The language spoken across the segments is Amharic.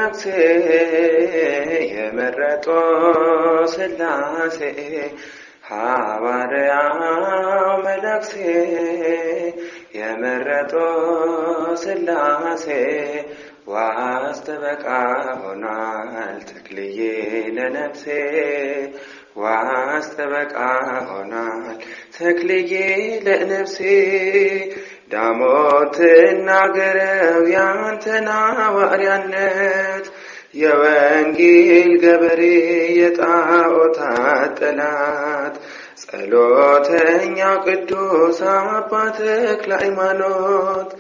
መነኩሴ የመረጦ ሥላሴ ሐዋርያው መነኩሴ የመረጦ ሥላሴ ዋስተበቃ ሆኗል ተክልዬ ለነፍሴ ዋስተበቃ ሆኗል ተክልዬ ለነፍሴ ዳሞት ትናገረው ያንተን ሐዋርያነት የወንጌል ገበሬ የጣዖታት ጠላት ጸሎተኛው ቅዱስ አባ ተክለ ሃይማኖት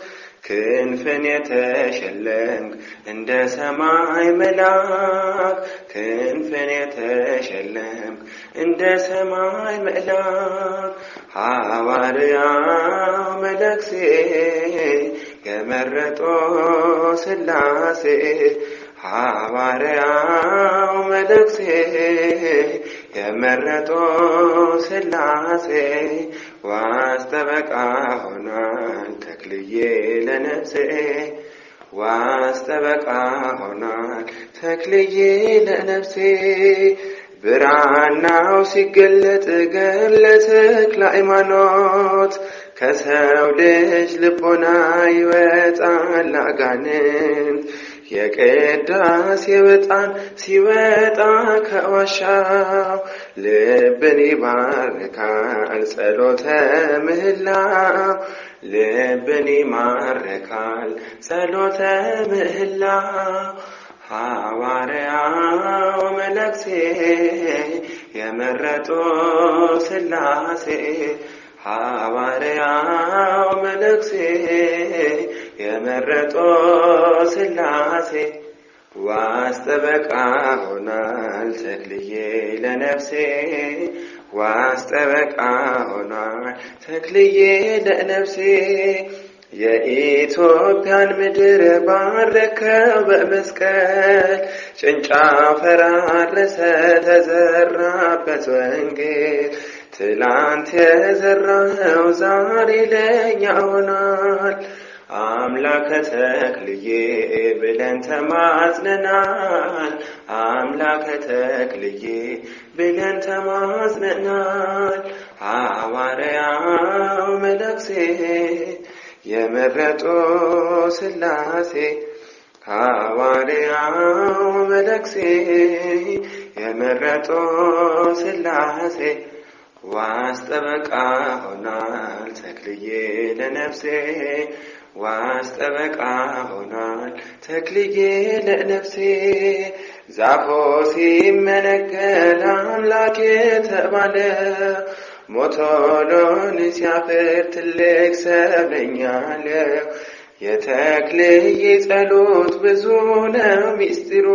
ክንፍን የተሸለምክ እንደ ሰማይ መልአክ ክንፍን የተሸለምክ እንደ ሰማይ መልአክ ሐዋርያው መነኩሴ የመረጦ ሥላሴ ሐዋርያው መነኩሴ የመረጦ ሥላሴ ዋስተበቃ ሆኗል ተክልዬ ለነፍሴ ዋስተበቃ ሆኗል ተክልዬ ለነፍሴ ብራናው ሲገለጥ ገድለ ተክለ ሃይማኖት ከሰው ልጅ ልቦና ይወጣል አጋንንት የቅዳሴው ዕጣን ሲወጣ ከዋሻው ልብን ይባርካል ጸሎተ ምህላው ልብን ይማርካል ጸሎተ ምህላው ሐዋርያው መነኩሴ የመረጦ ሥላሴ ሐዋርያው መነኩሴ የመረጦ ሥላሴ ዋስተበቃ ሆኗል ተክልዬ ለነፍሴ ዋስተበቃ ሆኗል ተክልዬ ለነፍሴ የኢትዮጵያን ምድር ባረከው በመስቀል ጭንጫ ፈራረሰ ተዘራበት ወንጌል ትላንት የዘራኸው ዛሬ ለኛ ሆኗል አምላከ ተክልዬ ብለን ተማጽነናል አምላከ ተክልዬ ብለን ተማጽነናል ሐዋርያው መነኩሴ የመረጦ ሥላሴ ሐዋርያው መነኩሴ የመረጦ ሥላሴ ዋስተበቃ ሆኗል ተክልዬ ለነፍሴ ዋስተበቃ ሆኗል ተክልዬ ለነፍሴ ዛፎ ሲመነገል አምላክ የተባለ ሞቶሎን ሲያፍር ትልቅ ሰው ነኝ አለው የተክልዬ ጸሎት ብዙ ነው ሚስጢሩ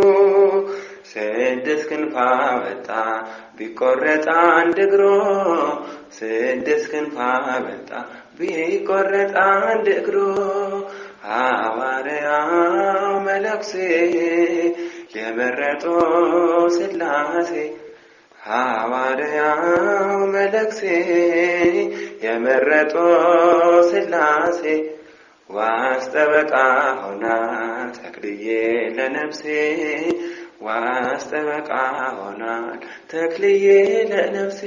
ስድስት ክንፍ አወጣ ቢቆረጥ አንድ እግሩ ስድስት ክንፍ አወጣ ቢቆረጥ አንድ እግሩ ሐዋርያው መነኩሴ የመረጦ ሥላሴ ሐዋርያው መነኩሴ የመረጦ ሥላሴ ዋስተበቃ ሆኗል ተክልዬ ለነፍሴ ዋስተበቃ ሆኗል ተክልዬ ለነፍሴ